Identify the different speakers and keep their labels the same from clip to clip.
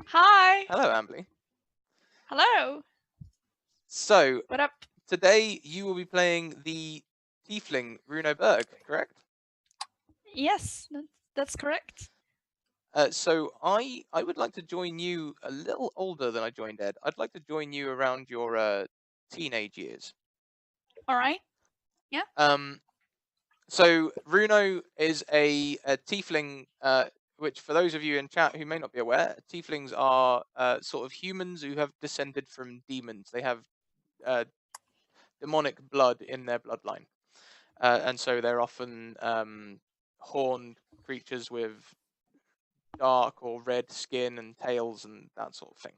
Speaker 1: Hi.
Speaker 2: Hello, Ambly.
Speaker 1: Hello.
Speaker 2: So,
Speaker 1: What up?
Speaker 2: today you will be playing the Tiefling Runo Berg, correct?
Speaker 1: Yes, that's correct.
Speaker 2: So I would like to join you a little older than I joined Ed. I'd like to join you around your teenage years.
Speaker 1: All right. Yeah.
Speaker 2: So Runo is a Tiefling, which for those of you in chat who may not be aware, Tieflings are sort of humans who have descended from demons. They have demonic blood in their bloodline. And so they're often horned creatures with dark or red skin and tails and that sort of thing.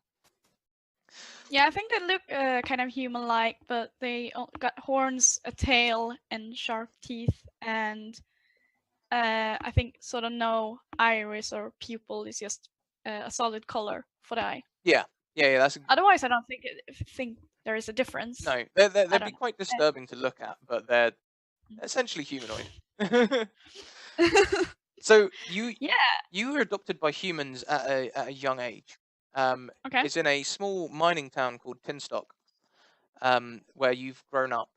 Speaker 1: Yeah, I think they look kind of human-like, but they got horns, a tail, and sharp teeth, and I think sort of no iris or pupil. Is just a solid color for the eye.
Speaker 2: Yeah. That's
Speaker 1: Otherwise, I don't think there is a difference.
Speaker 2: no. They'd be quite disturbing to look at, but they're essentially humanoid. So you were adopted by humans at a young age.
Speaker 1: Okay.
Speaker 2: It's in a small mining town called Tinstock, where you've grown up,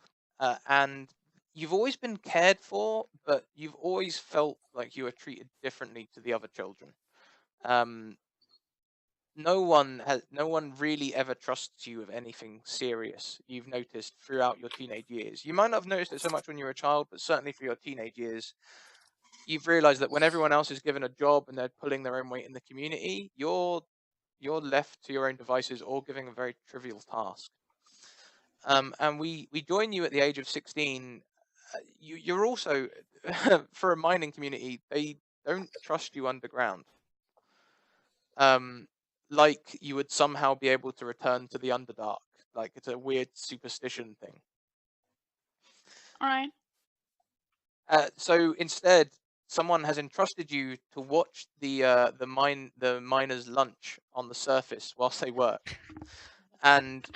Speaker 2: and you've always been cared for, but you've always felt like you were treated differently to the other children. No one really ever trusts you with anything serious. You've noticed throughout your teenage years. You might not have noticed it so much when you were a child, but certainly for your teenage years, you've realized that when everyone else is given a job and they're pulling their own weight in the community, you're left to your own devices or giving a very trivial task. And we join you at the age of 16. You're also for a mining community, they don't trust you underground. Like you would somehow be able to return to the Underdark. Like it's a weird superstition thing.
Speaker 1: All right.
Speaker 2: So instead, someone has entrusted you to watch the miners' lunch on the surface whilst they work, and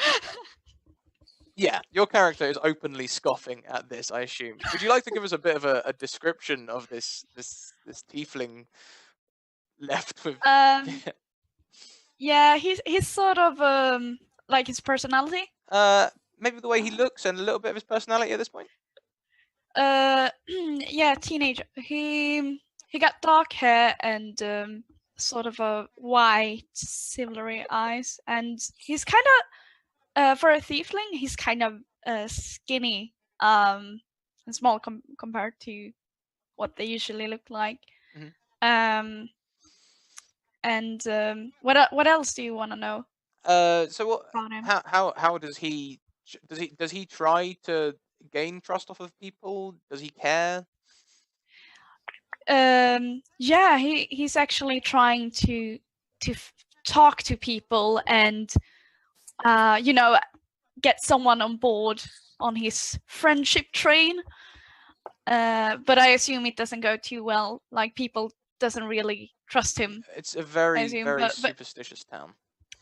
Speaker 2: yeah, your character is openly scoffing at this. I assume. Would you like to give us a bit of a description of this tiefling left with?
Speaker 1: Yeah, he's sort of like his personality.
Speaker 2: Maybe the way he looks and a little bit of his personality at this point.
Speaker 1: Yeah, teenager. He got dark hair and sort of a white, silvery eyes, and he's kind of for a tiefling, he's kind of skinny, and small compared to what they usually look like.
Speaker 2: Mm-hmm.
Speaker 1: And what else do you want to know?
Speaker 2: So what? How does he try to gain trust off of people? Does he care?
Speaker 1: Yeah, he's actually trying to talk to people and get someone on board on his friendship train. But I assume it doesn't go too well. Like people doesn't really trust him.
Speaker 2: It's a very superstitious town.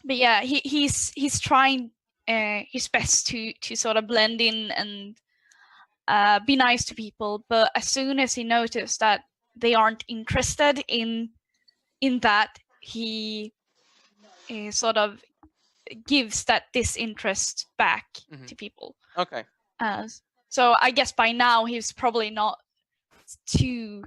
Speaker 1: But yeah, he's trying his best to sort of blend in and be nice to people. But as soon as he noticed that they aren't interested in that, he sort of gives that disinterest back to people.
Speaker 2: Okay.
Speaker 1: So I guess by now he's probably not too.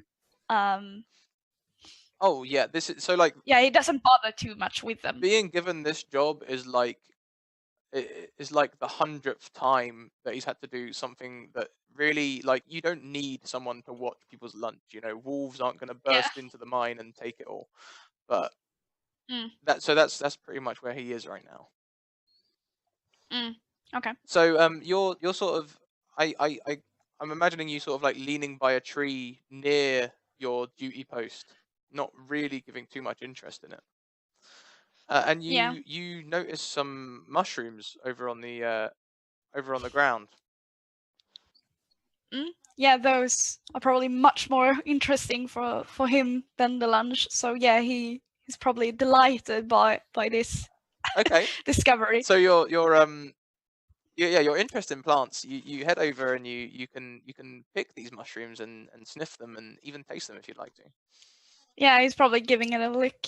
Speaker 2: Oh yeah, this is so like.
Speaker 1: Yeah, he doesn't bother too much with them.
Speaker 2: Being given this job is like the 100th time that he's had to do something that really, like, you don't need someone to watch people's lunch. You know, wolves aren't going to burst into the mine and take it all. But that's pretty much where he is right now.
Speaker 1: Okay.
Speaker 2: So you're sort of I'm imagining you sort of like leaning by a tree near your duty post, not really giving too much interest in it. And you notice some mushrooms over on the ground.
Speaker 1: Yeah, those are probably much more interesting for him than the lunch. So yeah, he's probably delighted by this discovery.
Speaker 2: So your interest in plants, you head over and you can pick these mushrooms and sniff them and even taste them if you'd like to.
Speaker 1: Yeah, he's probably giving it a lick.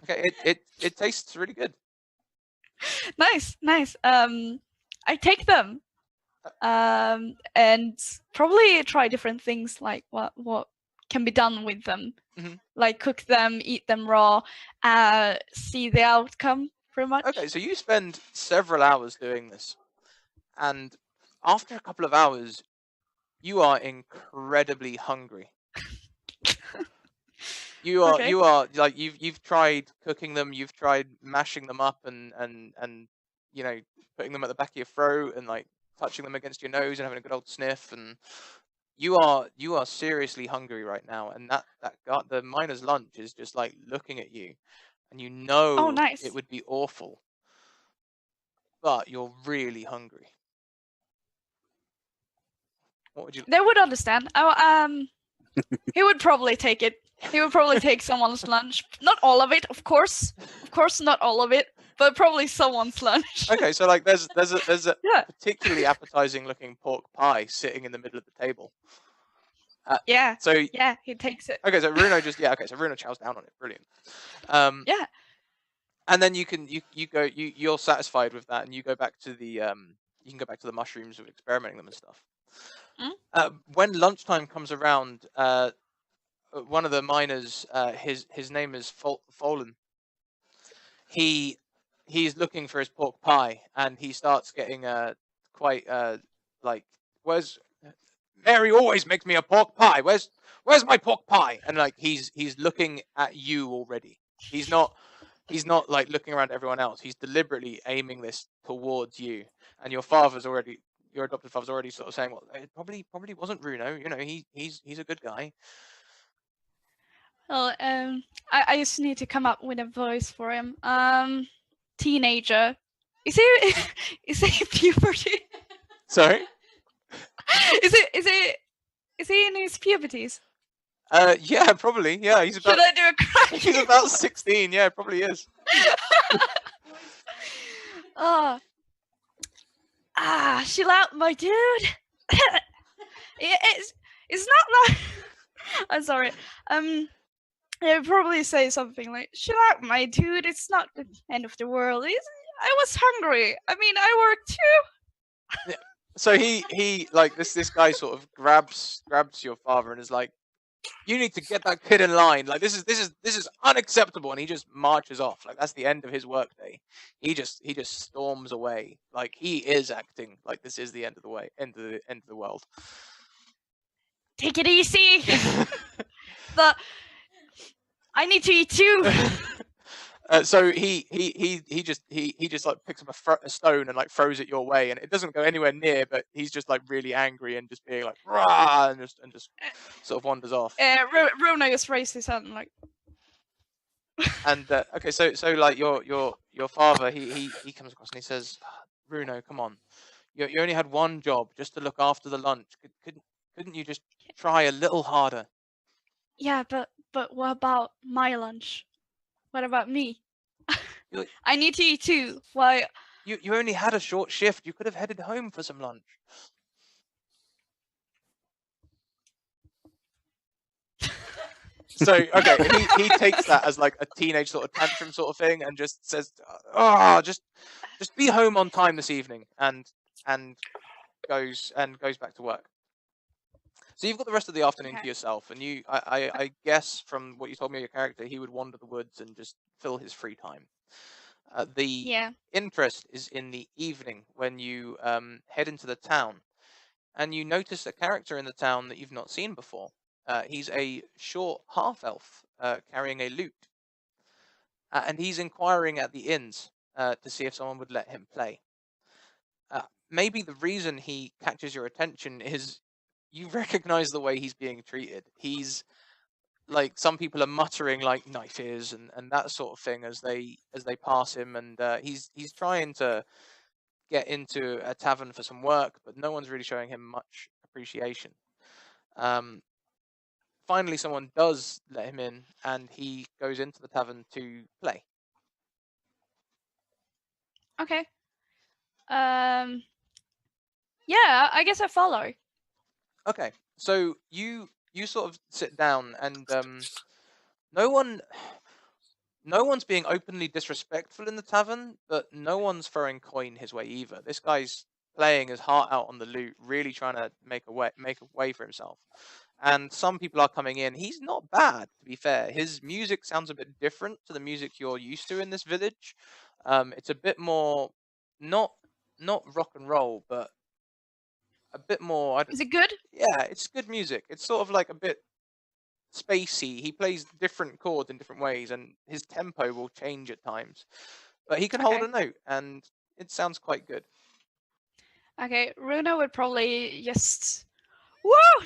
Speaker 2: Okay, it tastes really good.
Speaker 1: Nice. I take them. And probably try different things like what can be done with them. Like cook them, eat them raw, see the outcome pretty much.
Speaker 2: Okay, so you spend several hours doing this, and after a couple of hours, you are incredibly hungry. You are like you've tried cooking them, you've tried mashing them up and you know, putting them at the back of your throat and like touching them against your nose and having a good old sniff, and you are seriously hungry right now, and that the miner's lunch is just like looking at you, and you know
Speaker 1: Oh, nice.
Speaker 2: it would be awful, but you're really hungry. What would you?
Speaker 1: They would understand. He would probably take it. He would probably take someone's lunch. Not all of it, of course. Of course, not all of it, but probably someone's lunch.
Speaker 2: Okay, so like there's a
Speaker 1: Yeah.
Speaker 2: particularly appetizing looking pork pie sitting in the middle of the table.
Speaker 1: Yeah.
Speaker 2: So
Speaker 1: yeah, he takes it.
Speaker 2: Okay, so Runo so Runo chows down on it. Brilliant.
Speaker 1: Yeah.
Speaker 2: And then you're satisfied with that, and you go back to the you can go back to the mushrooms of experimenting them and stuff. When lunchtime comes around, one of the miners, his name is Folan. He's looking for his pork pie, and he starts getting quite like, where's Mary always makes me a pork pie. Where's my pork pie? And like he's looking at you already. He's not like looking around at everyone else. He's deliberately aiming this towards you. And your adopted father's already sort of saying, well, it probably wasn't Runo. You know, he's a good guy.
Speaker 1: Well, I just need to come up with a voice for him. Teenager. Is he puberty?
Speaker 2: Sorry?
Speaker 1: Is he in his puberties?
Speaker 2: Yeah, probably. Yeah, he's about.
Speaker 1: Should I do a crack?
Speaker 2: He's about 16. Yeah, probably is.
Speaker 1: Chill out, my dude. it's not like. I'm sorry. They would probably say something like, "Chill out, my dude. It's not the end of the world. I was hungry. I mean, I worked too."
Speaker 2: Yeah. So he like this guy sort of grabs your father and is like, you need to get that kid in line. Like this is unacceptable, and he just marches off. Like that's the end of his workday. He just storms away. Like he is acting like this is the end of the world.
Speaker 1: Take it easy. I need to eat too.
Speaker 2: So he just like picks up a stone and like throws it your way, and it doesn't go anywhere near. But he's just like really angry and just being like rah, and just sort of wanders off.
Speaker 1: Runo just raised his hand like.
Speaker 2: And okay, so like your father, he comes across and he says, Runo, come on, you only had one job, just to look after the lunch. Couldn't you just try a little harder?
Speaker 1: Yeah, but what about my lunch? What about me? I need to eat too. Why?
Speaker 2: You only had a short shift. You could have headed home for some lunch. So okay, he takes that as like a teenage sort of tantrum sort of thing, and just says, "Oh, just be home on time this evening," and goes back to work. So you've got the rest of the afternoon to yourself, and I guess from what you told me of your character, he would wander the woods and just fill his free time. The interest is in the evening when you head into the town, and you notice a character in the town that you've not seen before. He's a short half-elf carrying a lute, and he's inquiring at the inns to see if someone would let him play. Maybe the reason he catches your attention is you recognize the way he's being treated. He's like, some people are muttering like knife ears and that sort of thing as they pass him, and he's trying to get into a tavern for some work, but no one's really showing him much appreciation. Finally, someone does let him in, and he goes into the tavern to play.
Speaker 1: Okay. Yeah, I guess I follow.
Speaker 2: Okay, so you sort of sit down, and no one's being openly disrespectful in the tavern, but no one's throwing coin his way either. This guy's playing his heart out on the loot, really trying to make a way for himself. And some people are coming in. He's not bad, to be fair. His music sounds a bit different to the music you're used to in this village. It's a bit more not rock and roll, but a bit more.
Speaker 1: Is it good?
Speaker 2: Yeah, it's good music. It's sort of like a bit spacey. He plays different chords in different ways, and his tempo will change at times. But he can hold a note, and it sounds quite good.
Speaker 1: Okay, Runo would probably just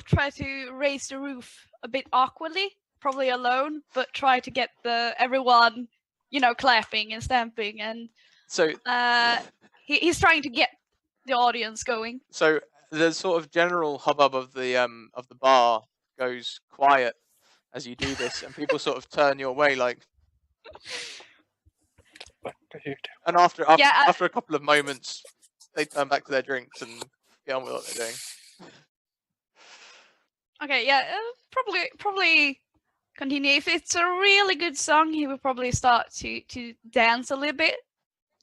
Speaker 1: try to raise the roof a bit awkwardly, probably alone, but try to get everyone, clapping and stamping, and
Speaker 2: so
Speaker 1: he's trying to get the audience going.
Speaker 2: So the sort of general hubbub of the bar goes quiet as you do this, and people sort of turn your way, like.
Speaker 3: What do you do?
Speaker 2: And after a couple of moments, they turn back to their drinks and get on with what they're doing.
Speaker 1: Okay, yeah, probably continue. If it's a really good song, he will probably start to dance a little bit.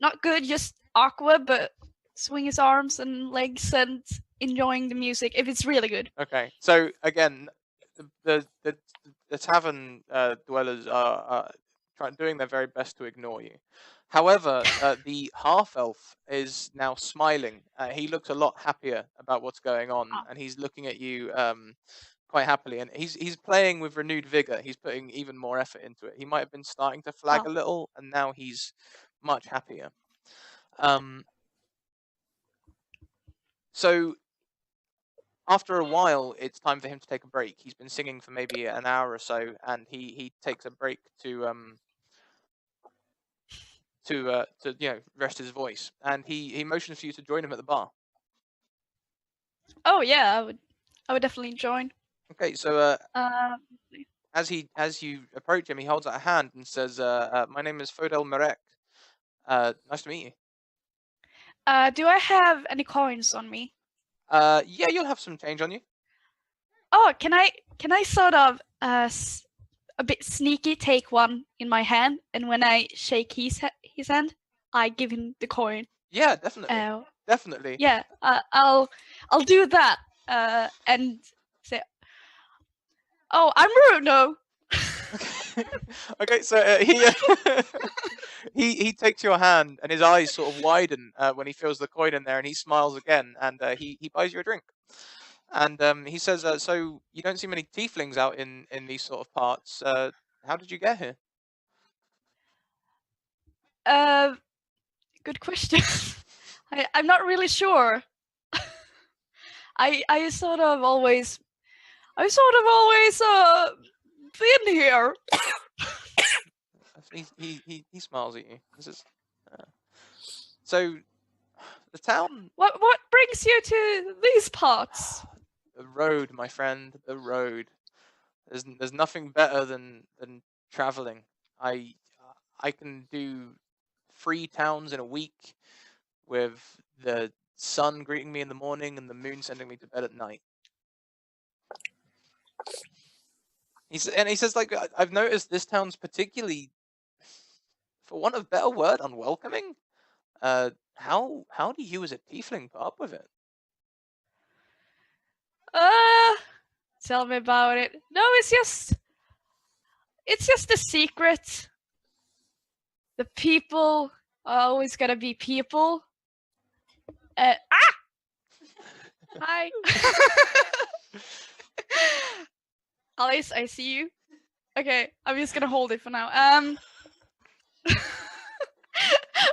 Speaker 1: Not good, just awkward, but swing his arms and legs and enjoying the music if it's really good.
Speaker 2: Okay, so again, the tavern dwellers are doing their very best to ignore you. However, the half elf is now smiling. He looks a lot happier about what's going on, and he's looking at you quite happily. And he's playing with renewed vigor. He's putting even more effort into it. He might have been starting to flag a little, and now he's much happier. So after a while, it's time for him to take a break. He's been singing for maybe an hour or so, and he takes a break to rest his voice. And he motions for you to join him at the bar.
Speaker 1: Oh yeah, I would definitely join.
Speaker 2: Okay, so as you approach him, he holds out a hand and says, "My name is Fodel Marek. Nice to meet you."
Speaker 1: Do I have any coins on me?
Speaker 2: Yeah, you'll have some change on you.
Speaker 1: Oh, can I sort of a bit sneaky take one in my hand, and when I shake his hand, I give him the coin?
Speaker 2: Yeah, definitely. Definitely.
Speaker 1: Yeah, I'll do that and say, "Oh, I'm Runo."
Speaker 2: Okay, so he takes your hand, and his eyes sort of widen when he feels the coin in there, and he smiles again, and he buys you a drink. And he says, "So you don't see many tieflings out in these sort of parts. How did you get here?"
Speaker 1: Good question. I'm not really sure. I sort of always been here.
Speaker 2: He smiles at you. This is so the town.
Speaker 1: What brings you to these parts?
Speaker 2: The road, my friend. The road. There's nothing better than traveling. I can do 3 towns in a week, with the sun greeting me in the morning and the moon sending me to bed at night. He says, like, I've noticed this town's particularly, for want of a better word, unwelcoming. How do you as a tiefling put up with it?
Speaker 1: Tell me about it. No, it's just a secret. The people are always gonna be people. Hi. Alice, I see you. Okay, I'm just gonna hold it for now.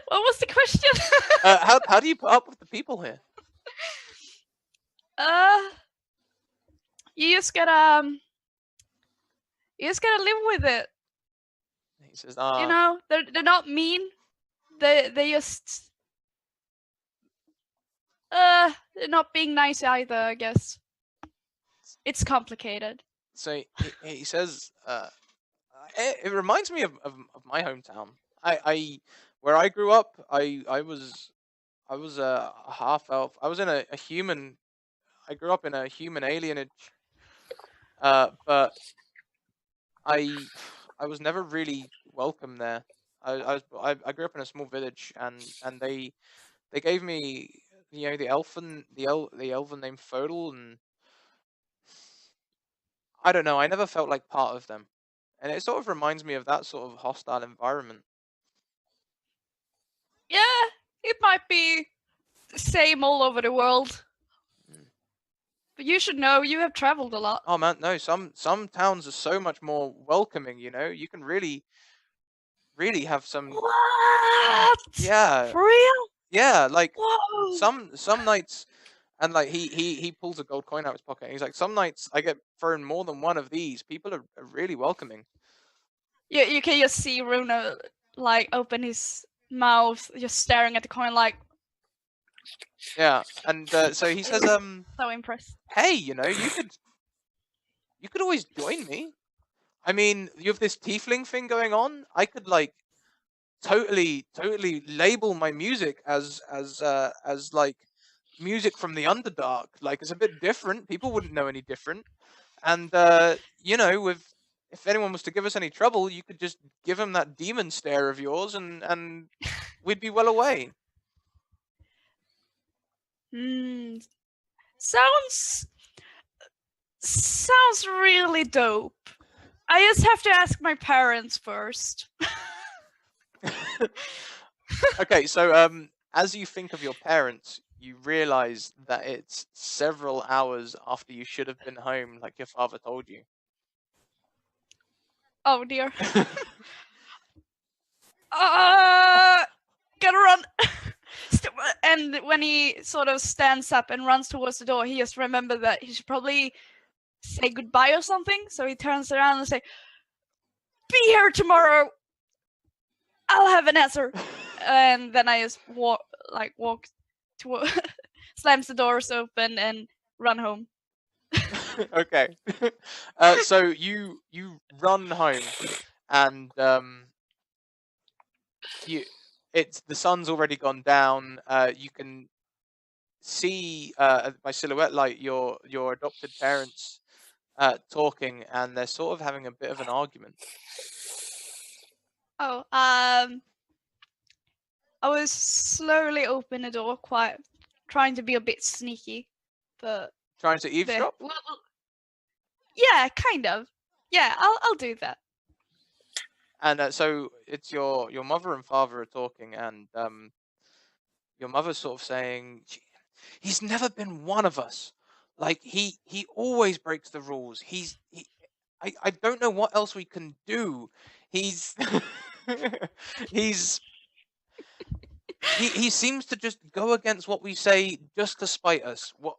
Speaker 1: What was the question?
Speaker 2: How do you put up with the people here?
Speaker 1: You just gotta live with it.
Speaker 2: He says,
Speaker 1: You know, they're not mean. They just they're not being nice either, I guess. It's complicated.
Speaker 2: So he says, it reminds me of my hometown. Where I grew up, I was a half elf. I was in a human. I grew up in a human alienage. But was never really welcome there. I grew up in a small village, and they gave me, you know, the elven named Fodel, and I don't know, I never felt like part of them, and it sort of reminds me of that sort of hostile environment.
Speaker 1: Yeah, it might be the same all over the world. But you should know, you have traveled a lot.
Speaker 2: Oh man, no, some towns are so much more welcoming, you know. You can really have some.
Speaker 1: What?
Speaker 2: Yeah.
Speaker 1: For real?
Speaker 2: Yeah, like
Speaker 1: Whoa!
Speaker 2: some nights, and like he pulls a gold coin out of his pocket, and he's like, some nights I get thrown more than one of these. People are really welcoming.
Speaker 1: You can just see Runo like open his mouth, just staring at the coin, like.
Speaker 2: Yeah, and so he says,
Speaker 1: So impressed.
Speaker 2: hey, you know, you could always join me. I mean, you have this tiefling thing going on. I could like totally label my music as like music from the Underdark. Like, it's a bit different. People wouldn't know any different. And you know, if anyone was to give us any trouble, you could just give him that demon stare of yours, and we'd be well away.
Speaker 1: Sounds really dope. I just have to ask my parents first.
Speaker 2: Okay, so as you think of your parents, you realize that it's several hours after you should have been home, like your father told you.
Speaker 1: Oh dear. Gotta run. And when he sort of stands up and runs towards the door, he just remembers that he should probably say goodbye or something. So he turns around and say, "Be here tomorrow. I'll have an answer." And then I just walk to slams the doors open and run home.
Speaker 2: Okay. So you run home, and the sun's already gone down. You can see by silhouette light your adopted parents talking, and they're sort of having a bit of an argument.
Speaker 1: Oh, I was slowly open the door, quite trying to be a bit sneaky, but
Speaker 2: Trying to eavesdrop?
Speaker 1: well, yeah, kind of. Yeah, I'll do that.
Speaker 2: And so it's your mother and father are talking, and your mother's sort of saying, he's never been one of us. Like, he always breaks the rules. I don't know what else we can do. He's he seems to just go against what we say just to spite us. What?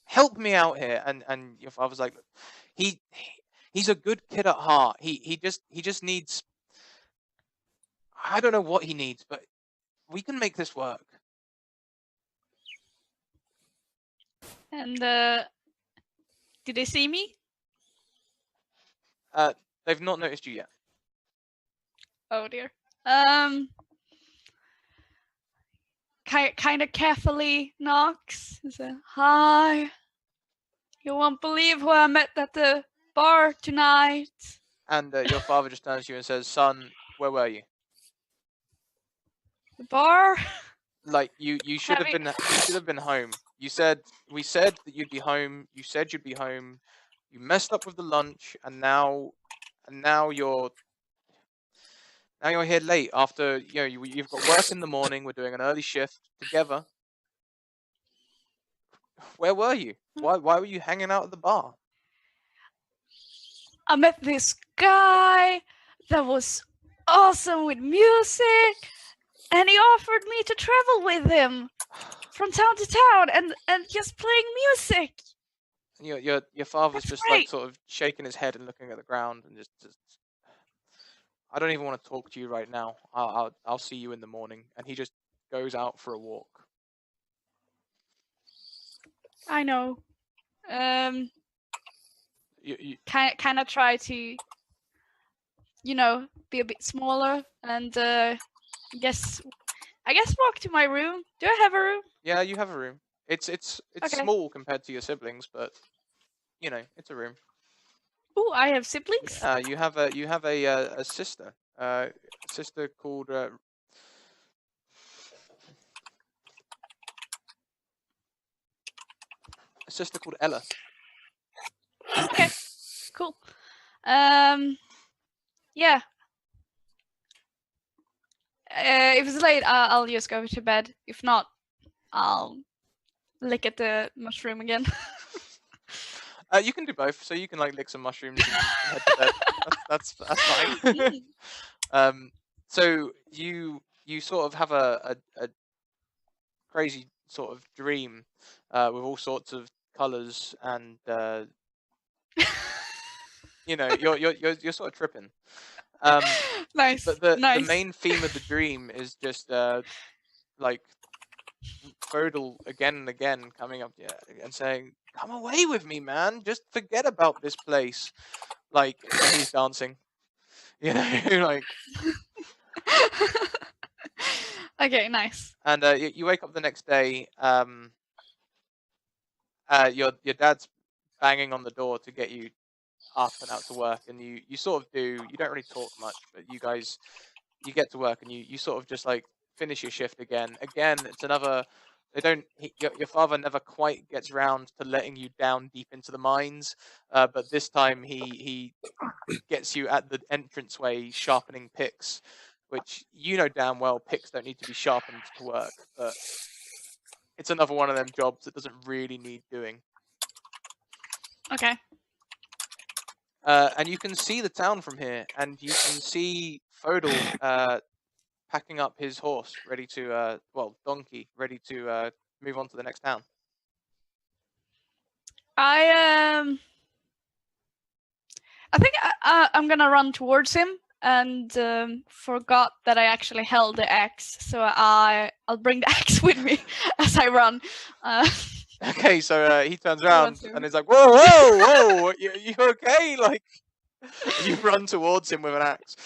Speaker 2: Help me out here. And your father's like, he's a good kid at heart. He just needs, I don't know what he needs, but we can make this work.
Speaker 1: And did they see me?
Speaker 2: They've not noticed you yet.
Speaker 1: Oh dear. Kind of carefully knocks and says, "Hi. You won't believe who I met at the bar tonight."
Speaker 2: And your father just turns to you and says, "Son, where were you?"
Speaker 1: The bar?
Speaker 2: Like, you should have been home. We said that you'd be home. You said you'd be home. You messed up with the lunch, and now you're here late after, you know, you've got work in the morning. We're doing an early shift together. Where were you? Why were you hanging out at the bar?
Speaker 1: I met this guy that was awesome with music, and he offered me to travel with him from town to town and just playing music.
Speaker 2: Your father's
Speaker 1: That's
Speaker 2: just
Speaker 1: great.
Speaker 2: like sort of shaking his head and looking at the ground and just I don't even want to talk to you right now. I'll see you in the morning. And he just goes out for a walk.
Speaker 1: I know.
Speaker 2: You
Speaker 1: Kind of try to, you know, be a bit smaller and I guess walk to my room. Do I have a room?
Speaker 2: Yeah, you have a room. It's
Speaker 1: Okay.
Speaker 2: small compared to your siblings, but you know, it's a room.
Speaker 1: Oh, I have siblings.
Speaker 2: You have a sister. A sister called Ella.
Speaker 1: Okay, cool. Yeah. If it's late, I'll just go to bed. If not, I'll lick at the mushroom again.
Speaker 2: You can do both. So you can like lick some mushrooms and head to bed. That's fine. So you sort of have a crazy sort of dream with all sorts of colors and you know you're sort of tripping.
Speaker 1: Nice.
Speaker 2: But the
Speaker 1: nice.
Speaker 2: main theme of the dream is just like Fodal again and again coming up and saying, "Come away with me, man. Just forget about this place." Like, and he's dancing. You know, like.
Speaker 1: Okay, nice.
Speaker 2: And you wake up the next day. Your dad's banging on the door to get you up and out to work, and you sort of do. You don't really talk much, but you get to work, and you sort of just like finish your shift again. Again, it's another. They don't. Your father never quite gets round to letting you down deep into the mines, but this time he gets you at the entranceway sharpening picks, which you know damn well picks don't need to be sharpened to work, but it's another one of them jobs that doesn't really need doing.
Speaker 1: Okay.
Speaker 2: And you can see the town from here, and you can see Fodal packing up his horse, ready to, donkey, ready to move on to the next town.
Speaker 1: I think I'm gonna run towards him, and forgot that I actually held the axe, so I'll bring the axe with me as I run.
Speaker 2: Okay, so he turns around and is like, "Whoa, whoa, whoa! You okay?" Like, you run towards him with an axe.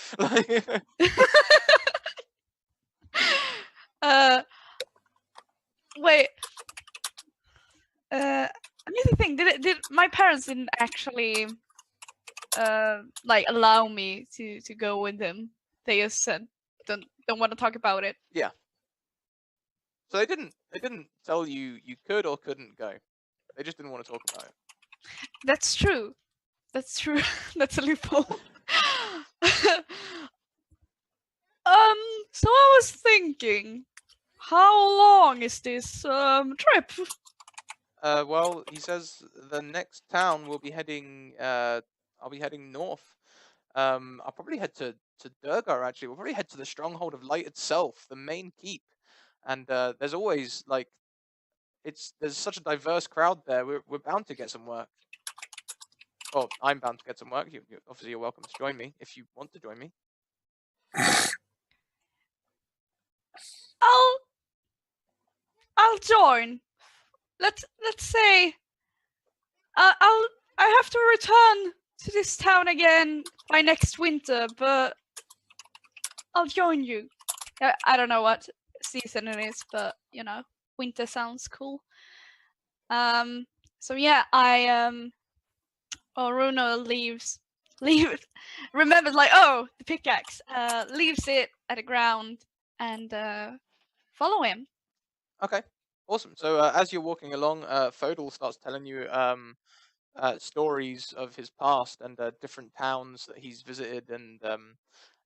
Speaker 1: Wait. I need to think. Did my parents didn't actually like allow me to go with him? They just said don't want to talk about it.
Speaker 2: Yeah. So they didn't tell you could or couldn't go. They just didn't want to talk about it.
Speaker 1: That's true. That's true. That's a loophole. So I was thinking, how long is this trip?
Speaker 2: Well, he says the next town will be heading. I'll be heading north. I'll probably head to Durgar. Actually, we'll probably head to the stronghold of light itself, the main keep. And there's always like, there's such a diverse crowd there. We're bound to get some work. Well, I'm bound to get some work. Obviously, you're welcome to join me if you want to join me.
Speaker 1: I'll join. Let's say I have to return to this town again by next winter, but I'll join you. I don't know what season it is, but you know, winter sounds cool. So yeah, Runo remembers like, oh, the pickaxe, leaves it at the ground and follow him.
Speaker 2: Okay, awesome. So as you're walking along, Fodal starts telling you stories of his past and different towns that he's visited, and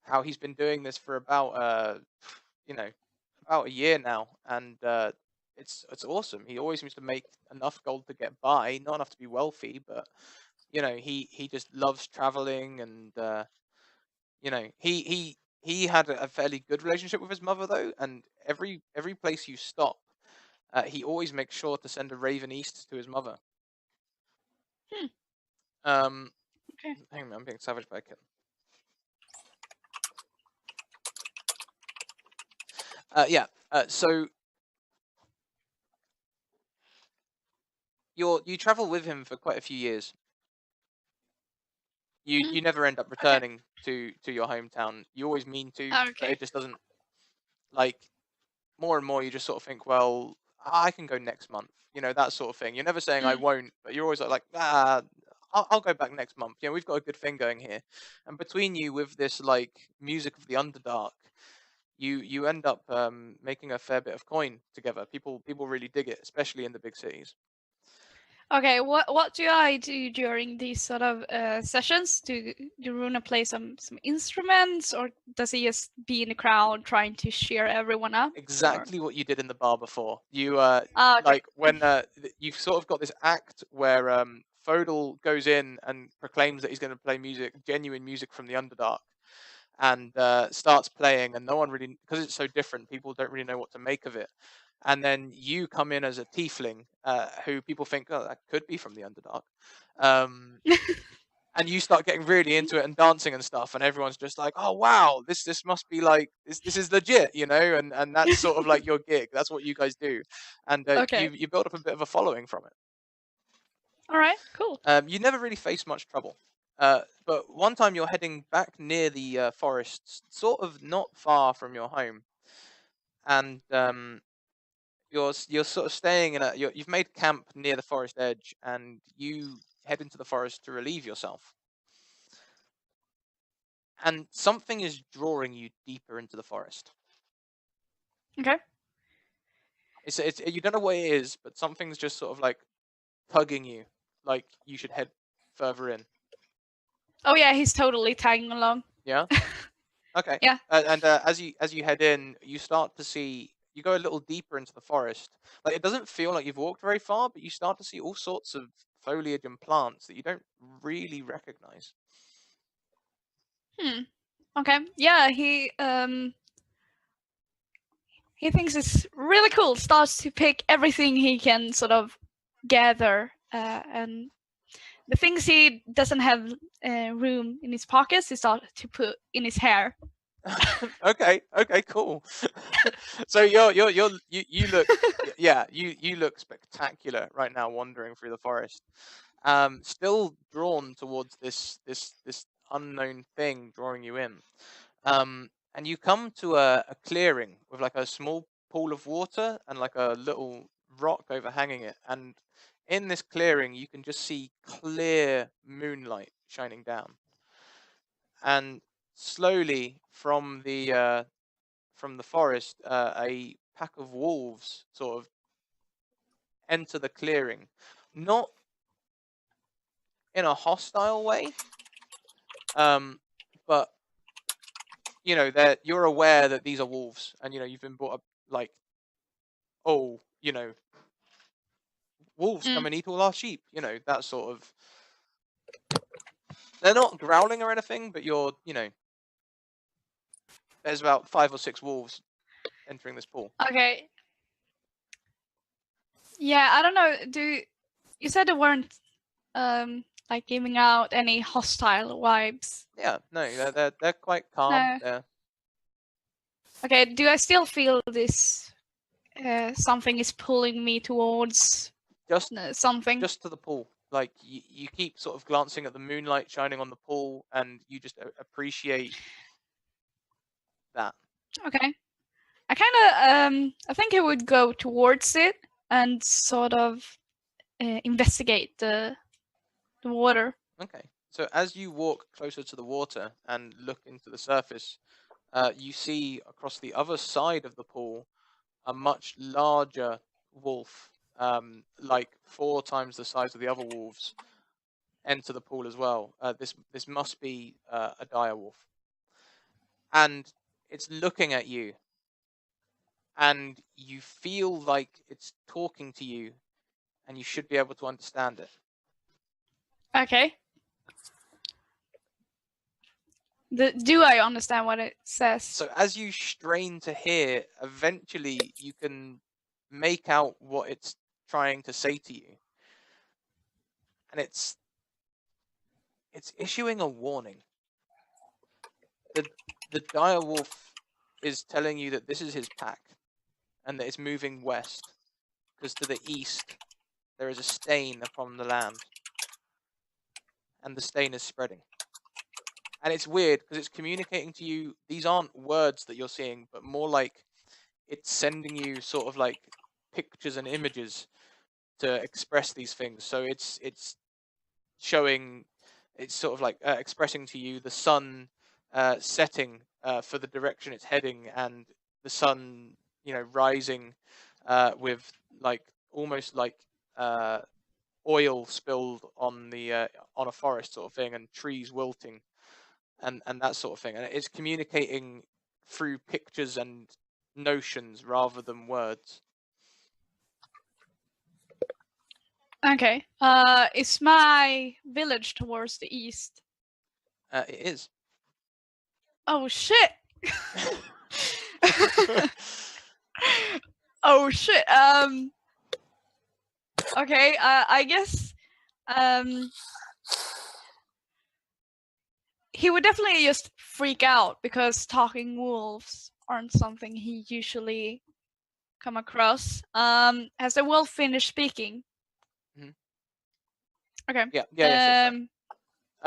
Speaker 2: how he's been doing this for about about a year now, and it's awesome. He always seems to make enough gold to get by, not enough to be wealthy, but you know he just loves traveling, and you know he had a fairly good relationship with his mother though, and every place you stop, he always makes sure to send a raven east to his mother.
Speaker 1: Okay.
Speaker 2: Hang on, I'm being savaged by a kitten. Yeah. So you travel with him for quite a few years. You never end up returning to your hometown. You always mean to, but it just doesn't. Like, more and more, you just sort of think, well, I can go next month. You know, that sort of thing. You're never saying I won't, but you're always like, I'll go back next month. We've got a good thing going here, and between you with this like music of the Underdark, you end up making a fair bit of coin together. People really dig it, especially in the big cities.
Speaker 1: Okay, what do I do during these sort of sessions? Do Runo play some instruments, or does he just be in the crowd trying to cheer everyone up?
Speaker 2: Exactly what you did in the bar before. You
Speaker 1: Okay.
Speaker 2: like when you've sort of got this act where Fodal goes in and proclaims that he's going to play music, genuine music from the Underdark, and starts playing, and no one really, because it's so different, people don't really know what to make of it. And then you come in as a tiefling, who people think, oh, that could be from the Underdark. And you start getting really into it and dancing and stuff, and everyone's just like, oh wow, this must be like this is legit, and that's sort of like your gig. That's what you guys do, and
Speaker 1: Okay.
Speaker 2: you build up a bit of a following from it.
Speaker 1: All right, cool.
Speaker 2: You never really face much trouble, but one time you're heading back near the forests, sort of not far from your home, and you're sort of staying in you've made camp near the forest edge, and you head into the forest to relieve yourself. And something is drawing you deeper into the forest.
Speaker 1: Okay.
Speaker 2: It's you don't know what it is, but something's just sort of like tugging you, like you should head further in.
Speaker 1: Oh yeah, he's totally tagging along.
Speaker 2: Yeah. Okay.
Speaker 1: Yeah.
Speaker 2: And as you head in, you start to see. You go a little deeper into the forest. Like it doesn't feel like you've walked very far, but you start to see all sorts of foliage and plants that you don't really recognize.
Speaker 1: Okay. Yeah, he thinks it's really cool. Starts to pick everything he can sort of gather, and the things he doesn't have room in his pockets, he starts to put in his hair.
Speaker 2: Okay, cool. So you look you look spectacular right now wandering through the forest. Still drawn towards this unknown thing drawing you in. And you come to a clearing with like a small pool of water and like a little rock overhanging it. And in this clearing, you can just see clear moonlight shining down. And slowly from the forest, a pack of wolves sort of enter the clearing, not in a hostile way, but you're aware that these are wolves, and you've been brought up like, oh, wolves come and eat all our sheep. That sort of. They're not growling or anything, but there's about 5 or 6 wolves entering this pool.
Speaker 1: Okay. Yeah, I don't know. You said they weren't like giving out any hostile vibes?
Speaker 2: Yeah, no, they're quite calm.
Speaker 1: No. Okay, do I still feel this? Something is pulling me towards
Speaker 2: Just
Speaker 1: something.
Speaker 2: Just to the pool. Like you keep sort of glancing at the moonlight shining on the pool, and you just appreciate that.
Speaker 1: Okay. I kind of I think I would go towards it and sort of investigate the water.
Speaker 2: Okay. So as you walk closer to the water and look into the surface, you see across the other side of the pool a much larger wolf, like 4 times the size of the other wolves, enter the pool as well. This must be a dire wolf, and it's looking at you, and you feel like it's talking to you, and you should be able to understand it.
Speaker 1: Okay. Do I understand what it says?
Speaker 2: So as you strain to hear, eventually you can make out what it's trying to say to you. And it's issuing a warning. The dire wolf is telling you that this is his pack, and that it's moving west, because to the east there is a stain upon the land, and the stain is spreading. And it's weird because it's communicating to you. These aren't words that you're seeing, but more like it's sending you sort of like pictures and images to express these things. So it's showing, it's sort of like expressing to you the sun setting for the direction it's heading, and the sun, rising with like almost like oil spilled on the on a forest sort of thing, and trees wilting, and that sort of thing. And it's communicating through pictures and notions rather than words.
Speaker 1: Okay. Is my village towards the east?
Speaker 2: It is.
Speaker 1: Oh shit! Oh shit. Okay. I guess. He would definitely just freak out because talking wolves aren't something he usually come across. Has the wolf finished speaking?
Speaker 2: Mhm.
Speaker 1: Okay.
Speaker 2: Yeah.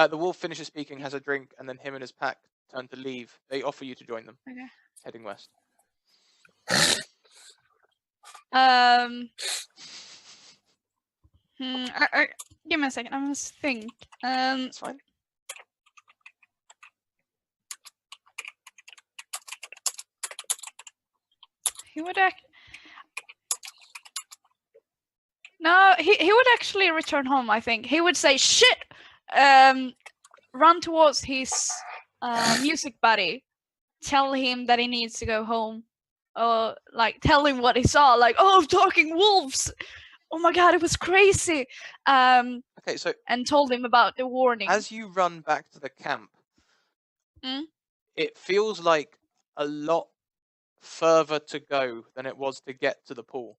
Speaker 2: The wolf finishes speaking, has a drink, and then him and his pack turn to leave. They offer you to join them.
Speaker 1: Okay.
Speaker 2: Heading west.
Speaker 1: Give me a second. I must think.
Speaker 2: That's fine.
Speaker 1: He would No, he would actually return home, I think. He would say, shit! Run towards his music buddy. Tell him that he needs to go home. Or, like, tell him what he saw. Like, oh, talking wolves! Oh my god, it was crazy!
Speaker 2: Okay, so...
Speaker 1: And told him about the warning.
Speaker 2: As you run back to the camp,
Speaker 1: Mm?
Speaker 2: it feels like a lot further to go than it was to get to the pool.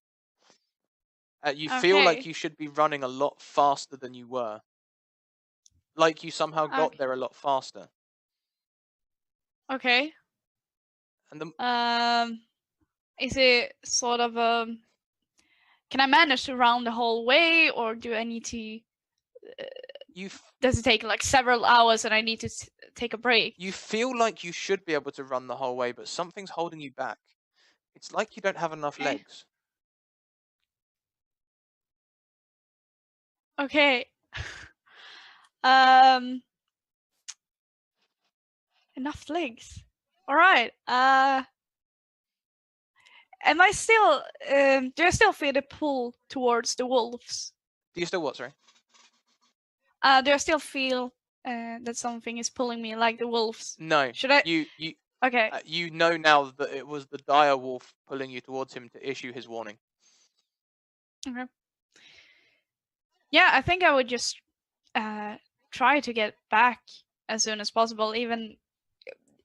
Speaker 2: You feel like you should be running a lot faster than you were. Like you somehow got there a lot faster.
Speaker 1: Okay.
Speaker 2: And the...
Speaker 1: Is it sort of can I manage to run the whole way, or do I need to... Does it take like several hours and I need to take a break?
Speaker 2: You feel like you should be able to run the whole way, but something's holding you back. It's like you don't have enough legs.
Speaker 1: Okay. Enough legs. All right. Am I still? Do I still feel the pull towards the wolves?
Speaker 2: Do you still what? Sorry.
Speaker 1: Do I still feel that something is pulling me, like the wolves?
Speaker 2: No.
Speaker 1: Should I?
Speaker 2: You.
Speaker 1: Okay.
Speaker 2: You know now that it was the dire wolf pulling you towards him to issue his warning.
Speaker 1: Okay. Yeah, I think I would just try to get back as soon as possible, even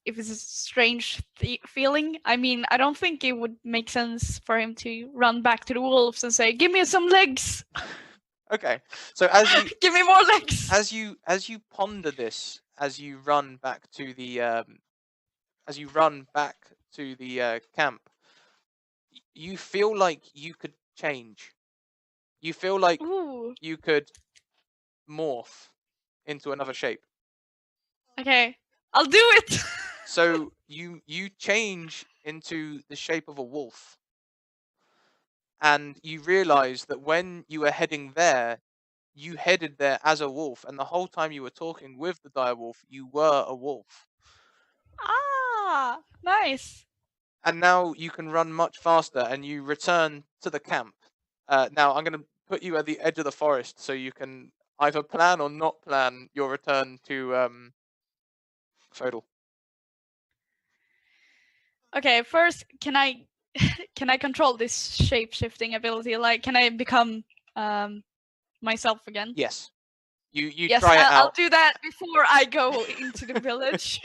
Speaker 1: if it's a strange feeling. I mean, I don't think it would make sense for him to run back to the wolves and say, "Give me some legs."
Speaker 2: Okay, so as you
Speaker 1: give me more legs.
Speaker 2: As you ponder this, as you run back to the camp, you feel like you could change. You feel like you could morph into another shape.
Speaker 1: Okay, I'll do it.
Speaker 2: So you change into the shape of a wolf, and you realize that when you were heading there, you headed there as a wolf, and the whole time you were talking with the dire wolf, you were a wolf.
Speaker 1: Ah, nice.
Speaker 2: And now you can run much faster, and you return to the camp. Now I'm going to put you at the edge of the forest, so you can either plan or not plan your return to Fodal.
Speaker 1: Okay, first, can I control this shape-shifting ability? Like, can I become myself again?
Speaker 2: Yes. You
Speaker 1: yes,
Speaker 2: try it out.
Speaker 1: I'll do that before I go into the village.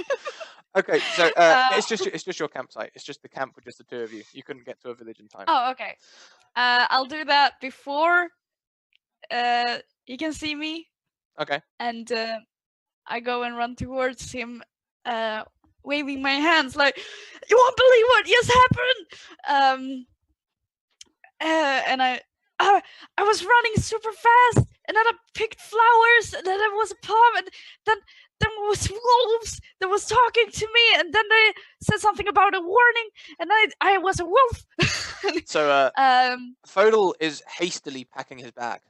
Speaker 2: Okay, so it's just your campsite. It's just the camp with just the two of you. You couldn't get to a village in time.
Speaker 1: Oh, okay. I'll do that before he can see me.
Speaker 2: Okay.
Speaker 1: And I go and run towards him, waving my hands like, "You won't believe what just happened!" And I was running super fast, and then I picked flowers, and then there was a palm, and then was wolves that was talking to me, and then they said something about a warning, and I was a wolf.
Speaker 2: So Fodal is hastily packing his bag.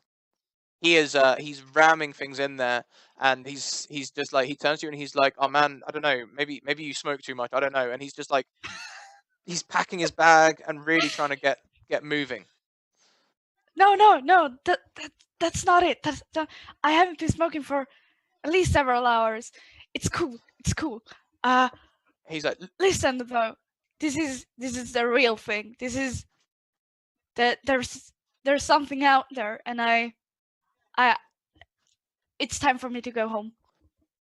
Speaker 2: he is he's ramming things in there, and he's just like, he turns to you and he's like, "Oh man, I don't know, maybe you smoke too much, I don't know," and he's just like, he's packing his bag and really trying to get moving.
Speaker 1: No, that's not it. I haven't been smoking for at least several hours. It's cool.
Speaker 2: He's like,
Speaker 1: Listen though, this is the real thing. This is that there's something out there, and I it's time for me to go home.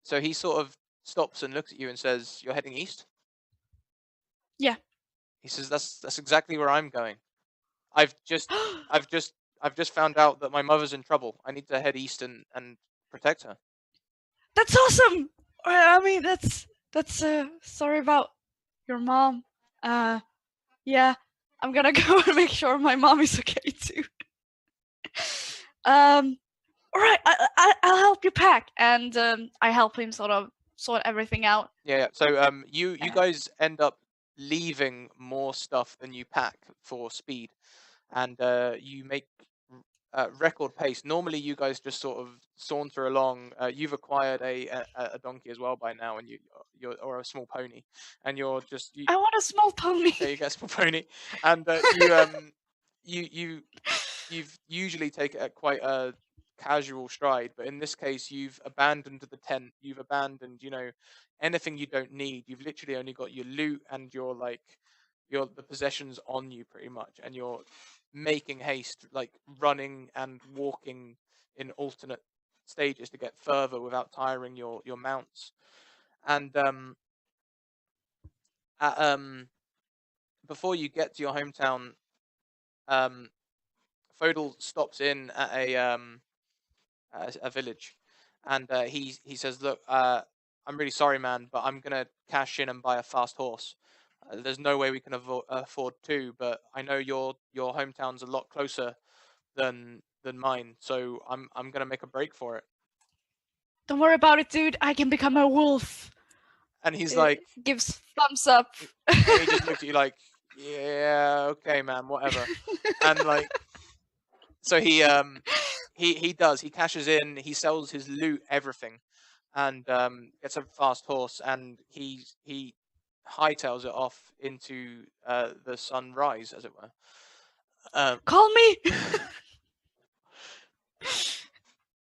Speaker 2: so he sort of stops and looks at you and says, "You're heading east?"
Speaker 1: Yeah.
Speaker 2: He says, "That's exactly where I'm going. I've just found out that my mother's in trouble. I need to head east and protect her."
Speaker 1: That's awesome. I mean, that's sorry about your mom. Yeah, I'm gonna go and make sure my mom is okay too. All right, I'll help you pack, and I help him sort everything out.
Speaker 2: Yeah. So you guys end up leaving more stuff than you pack for speed, and you make record pace. Normally, you guys just sort of saunter along. You've acquired a donkey as well by now, and you're or a small pony, and you're just.
Speaker 1: I want a small pony.
Speaker 2: There you go, small pony, and you've usually take it at quite a casual stride, but in this case, you've abandoned the tent. You've abandoned, anything you don't need. You've literally only got your loot and the possessions on you pretty much, and you're making haste, like running and walking in alternate stages to get further without tiring your mounts. And before you get to your hometown, Fodal stops in at a village, and he says, "Look, I'm really sorry, man, but I'm gonna cash in and buy a fast horse. There's no way we can afford two, but I know your hometown's a lot closer than mine, so I'm gonna make a break for it."
Speaker 1: Don't worry about it, dude. I can become a wolf.
Speaker 2: And he's like,
Speaker 1: gives thumbs up.
Speaker 2: And he just looks at you like, "Yeah, okay, man, whatever." And like, so he does. He cashes in. He sells his loot, everything, and gets a fast horse, and he hightails it off into the sunrise, as it were.
Speaker 1: Call me.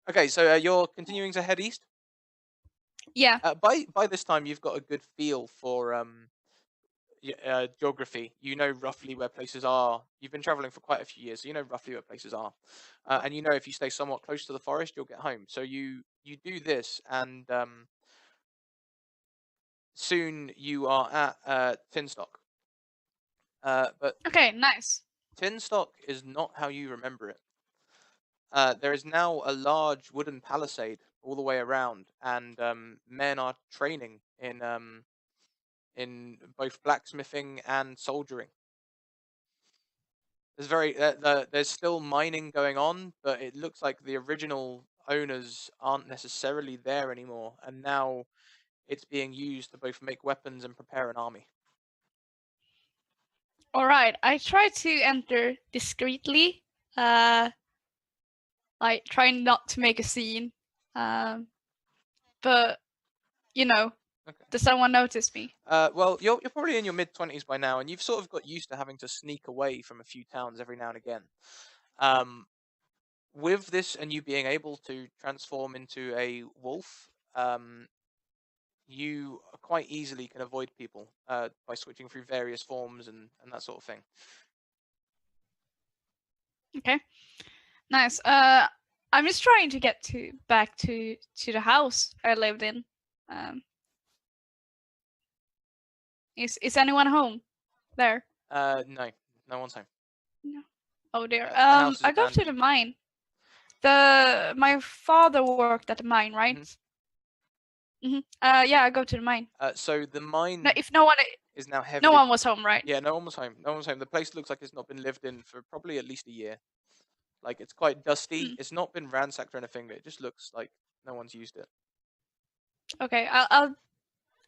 Speaker 2: Okay, so you're continuing to head east.
Speaker 1: Yeah.
Speaker 2: By this time, you've got a good feel for geography. You know roughly where places are. You've been traveling for quite a few years, so you know roughly where places are, and you know if you stay somewhat close to the forest, you'll get home. So you do this, and soon you are at Tinstock. But
Speaker 1: okay, nice.
Speaker 2: Tinstock is not how you remember it. There is now a large wooden palisade all the way around, and men are training in both blacksmithing and soldiering. There's still mining going on, but it looks like the original owners aren't necessarily there anymore, and now it's being used to both make weapons and prepare an army.
Speaker 1: All right, I try to enter discreetly, like trying not to make a scene, but okay. Does someone notice me?
Speaker 2: Well, you're probably in your mid-20s by now, and you've sort of got used to having to sneak away from a few towns every now and again. With this, and you being able to transform into a wolf, you quite easily can avoid people by switching through various forms and that sort of thing.
Speaker 1: Okay, nice. I'm just trying to get back to the house I lived in. Is anyone home there?
Speaker 2: No one's home.
Speaker 1: No. Oh dear. I go to the mine. My father worked at the mine, right? Mm-hmm. Yeah, I go to the mine.
Speaker 2: So the mine.
Speaker 1: No, if no one
Speaker 2: is now heavily.
Speaker 1: No one was home, right?
Speaker 2: Yeah, no one was home. No one was home. The place looks like it's not been lived in for probably at least a year. Like, it's quite dusty. It's not been ransacked or anything, but it just looks like no one's used it.
Speaker 1: Okay, I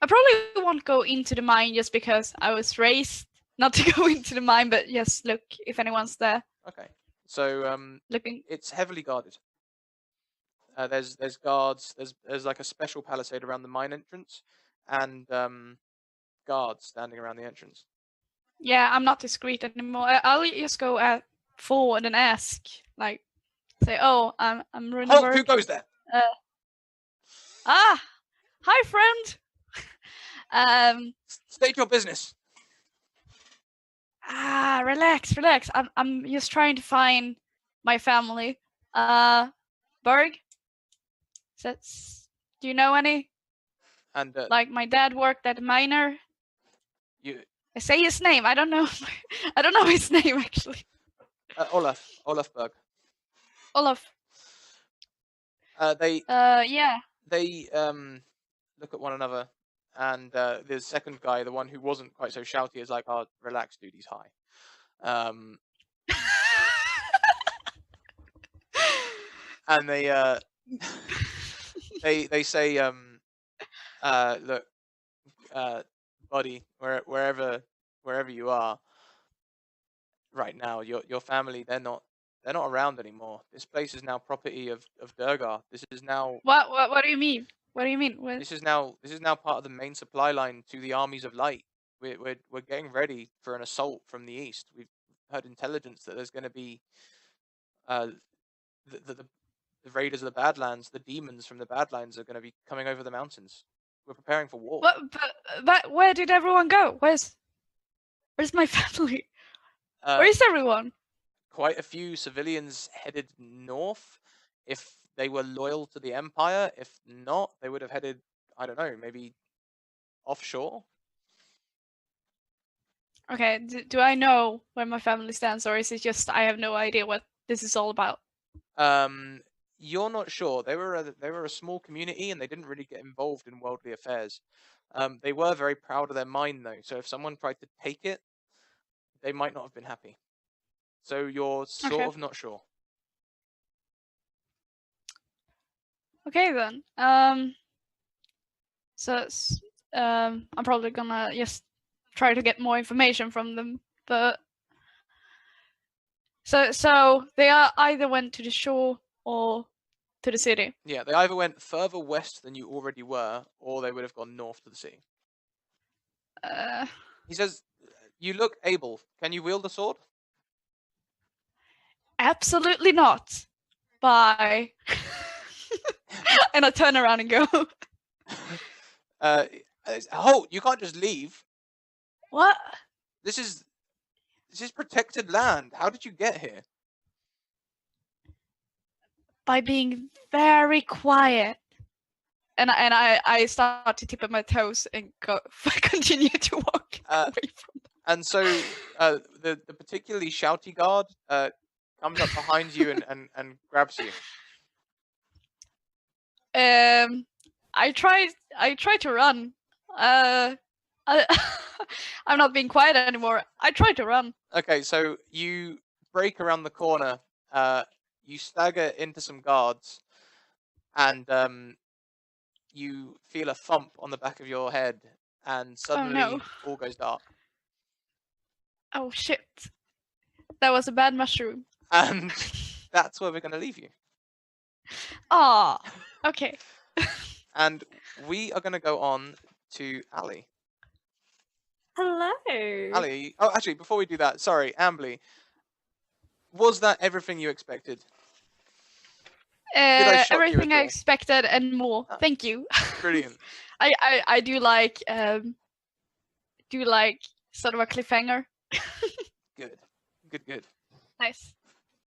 Speaker 1: probably won't go into the mine just because I was raised not to go into the mine, but just look if anyone's there.
Speaker 2: Okay, so
Speaker 1: looking.
Speaker 2: It's heavily guarded. There's guards. There's like a special palisade around the mine entrance, and guards standing around the entrance.
Speaker 1: Yeah, I'm not discreet anymore. I'll just go forward and ask, like, say, "Oh, I'm Runo
Speaker 2: Halt!
Speaker 1: Berg.
Speaker 2: Who goes there?
Speaker 1: Hi, friend.
Speaker 2: State your business."
Speaker 1: Relax. I'm just trying to find my family. Berg. Do you know any?
Speaker 2: And
Speaker 1: Like, my dad worked at a miner. I say his name. I don't know. I don't know his name actually.
Speaker 2: Olaf Berg.
Speaker 1: Olaf. Yeah.
Speaker 2: They look at one another, and the second guy, the one who wasn't quite so shouty, is like, "Oh, relax, dude, he's high." And they say, "Look, buddy, wherever you are right now, your family, they're not around anymore. This place is now property of Durgar. This is now."
Speaker 1: What do you mean? What do you mean?
Speaker 2: This is now part of the main supply line to the armies of light. We're getting ready for an assault from the east. We've heard intelligence that there's going to be the raiders of the Badlands, the demons from the Badlands, are going to be coming over the mountains. We're preparing for war.
Speaker 1: But where did everyone go? Where's my family? Where is everyone?
Speaker 2: Quite a few civilians headed north. If they were loyal to the Empire, if not, they would have headed, I don't know, maybe offshore.
Speaker 1: Okay, do I know where my family stands, or is it just I have no idea what this is all about?
Speaker 2: You're not sure. They were a small community, and they didn't really get involved in worldly affairs. They were very proud of their mine, though. So if someone tried to take it, they might not have been happy. So you're sort of not sure.
Speaker 1: Okay then. So I'm probably gonna just try to get more information from them, but so they either went to the shore or to the city.
Speaker 2: Yeah, they either went further west than you already were, or they would have gone north to the sea. He says, "You look able. Can you wield a sword?"
Speaker 1: Absolutely not. Bye. And I turn around and go.
Speaker 2: Halt! You can't just leave.
Speaker 1: What?
Speaker 2: This is protected land. How did you get here?
Speaker 1: By being very quiet. And I start to tip at my toes and continue to walk away from them.
Speaker 2: And so the particularly shouty guard comes up behind you and grabs you.
Speaker 1: I try to run. I'm not being quiet anymore. I try to run.
Speaker 2: Okay, so you break around the corner. You stagger into some guards, and you feel a thump on the back of your head, and suddenly all goes dark.
Speaker 1: Oh shit! That was a bad mushroom.
Speaker 2: And that's where we're going to leave you.
Speaker 1: Ah, okay.
Speaker 2: And we are going to go on to Ali.
Speaker 3: Hello.
Speaker 2: Ali, oh, actually, before we do that, sorry, Ambly. Was that everything you expected?
Speaker 1: Everything I expected and more. Thank you.
Speaker 2: Brilliant.
Speaker 1: I do like sort of a cliffhanger.
Speaker 2: Good.
Speaker 1: Nice.